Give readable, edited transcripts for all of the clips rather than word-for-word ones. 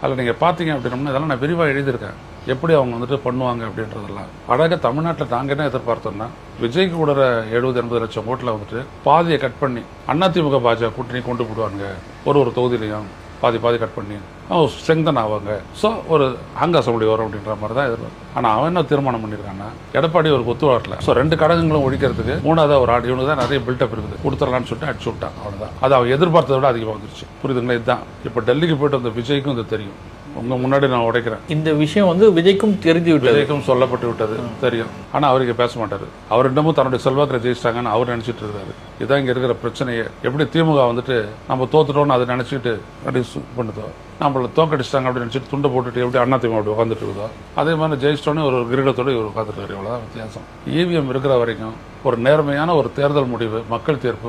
அதில் நீங்கள் பார்த்தீங்க அப்படின்னா இதெல்லாம் நான் விரிவாக எழுதியிருக்கேன், எப்படி அவங்க வந்துட்டு பண்ணுவாங்க அப்படின்றதெல்லாம். அழகாக தமிழ்நாட்டில் நாங்கள் என்ன எதிர்பார்த்தோம்னா, விஜய்க்கு கூட 70-80 லட்சம் ஓட்டில் வந்துட்டு பாதியை கட் பண்ணி அதிமுக பாஜக கூட்டணி கொண்டு போடுவாங்க, ஒரு தொகுதியிலையும் பாதி கட் பண்ணி ஸ்ட்ரெங்தன் ஆவாங்க, ஸோ ஒரு ஹங் அசம்பிளி வரும் அப்படின்ற மாதிரி தான் எதிர்பார்க்கும். ஆனால் அவன் என்ன தீர்மானம் பண்ணியிருக்கான்னா, எடப்பாடி ஒரு ஒத்து வரல, ஸோ 2 கடகங்களும் ஒழிக்கிறதுக்கு 3வது ஒரு ஆடு இவனுக்கு தான் நிறைய பில்டப் இருக்குது, கொடுத்துடலான்னு சொல்லிட்டு அடிச்சு விட்டான். அவ்வளோதான். அது அவன் எதிர்பார்த்ததை விட அதிகமாக வந்துருச்சு. புரியுதுங்களா? இதுதான் இப்போ டெல்லிக்கு போயிட்டு வந்த விஜய்க்கும் இது தெரியும். உங்க முன்னாடி நான் உடைக்கிறேன், இந்த விஷயம் விஜய்க்கும் தெரிஞ்சு விட்டது, விஜய்க்கும் சொல்லப்பட்டு விட்டது தெரியும். ஆனால் அவருக்கு பேச மாட்டாரு. அவர் இன்னமும் தன்னுடைய செல்வாக்கில் ஜெயிச்சிட்டாங்கன்னு அவர் நினைச்சிட்டு இருக்காரு. இதான் இங்க இருக்கிற பிரச்சனையே. எப்படி திமுக வந்துட்டு நம்ம தோத்துட்டோம்னு அதை நினைச்சிட்டு பண்ணுதோ, நம்மள தோக்கடிச்சிட்டாங்க அப்படின்னு நினைச்சிட்டு துண்டை போட்டுட்டு எப்படி அதிமுக அப்படி உட்காந்துட்டு இருக்குதோ, அதே மாதிரி ஜெயிச்சிட்டோன்னு ஒரு கிரீடத்தோடு இவர் உட்காந்துட்டு இவ்வளவுதான் வித்தியாசம். இவிஎம் இருக்கிற வரைக்கும் ஒரு நேர்மையான ஒரு தேர்தல் முடிவு, மக்கள் தீர்ப்பு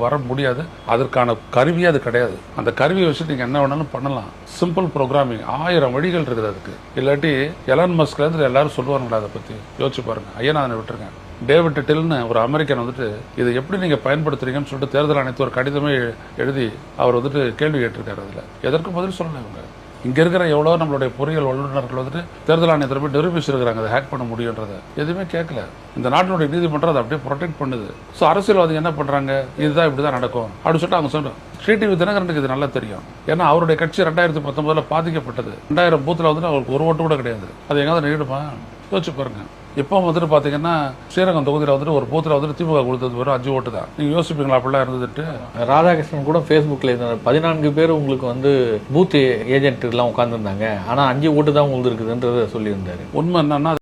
வர முடியாது. அதற்கான கருவியே அது கிடையாது. அந்த கருவியை வச்சு நீங்க என்ன வேணாலும் பண்ணலாம். சிம்பிள் ப்ரோக்ராமிங், 1000 வழிகள் இருக்குது அதுக்கு. இல்லாட்டி எலான் மஸ்க்ல இருந்து எல்லாரும் சொல்லுவாங்களா, அதை பத்தி யோசிச்சு பாருங்க. ஐயா நான் விட்டுருக்கேன். டேவிட் டில்னு ஒரு அமெரிக்கன் வந்துட்டு இதை எப்படி நீங்க பயன்படுத்துறீங்கன்னு சொல்லிட்டு தேர்தல் ஆணையத்துக்கு ஒரு கடிதமே எழுதி அவர் வந்துட்டு கேள்வி கேட்டிருக்காரு. அதுல எதற்கும் பதில் சொல்லல இவங்க. இங்க இருக்கிற எவ்வளோ நம்மளுடைய பொறியியல் வல்லுநர்கள் வந்துட்டு தேர்தல் ஆணையத்தில் போய் நிரூபிச்சிருக்கிறாங்க அதை ஹேக் பண்ண முடியுன்றதை. எதுவுமே கேட்கல. இந்த நாட்டினுடைய நீதிமன்றம் அதை அப்படியே ப்ரொடெக்ட் பண்ணுது. ஸோ அரசியல்வாதிகள் என்ன பண்றாங்க, இதுதான் இப்படிதான் நடக்கும் அப்படின்னு சொல்லிட்டு அவங்க சொல்றாங்க. டிடிவி தினகரனுக்கு இது நல்லா தெரியும். ஏன்னா அவருடைய கட்சி 2019 பாதிக்கப்பட்டது. 2000 பூத்துல வந்துட்டு அவருக்கு ஒரு ஓட்டு கூட கிடையாது. அது எங்காவது நீடுமா? யோசிச்சு பாருங்க. இப்போ வந்துட்டு பாத்தீங்கன்னா ஸ்ரீரங்கம் தொகுதியில் வந்துட்டு ஒரு பூத்துல வந்துட்டு திமுக கொடுத்தது வெறும் 5 ஓட்டு தான். நீங்க யோசிப்பீங்களா அப்படிலாம் இருந்துட்டு? ராதாகிருஷ்ணன் கூட ஃபேஸ்புக்கில் 14 பேர் உங்களுக்கு பூத் ஏஜென்ட் எல்லாம் உட்காந்துருந்தாங்க, ஆனால் 5 ஓட்டு தான் உங்களுக்கு இருக்குதுன்றத சொல்லியிருந்தாரு. உண்மை என்னன்னா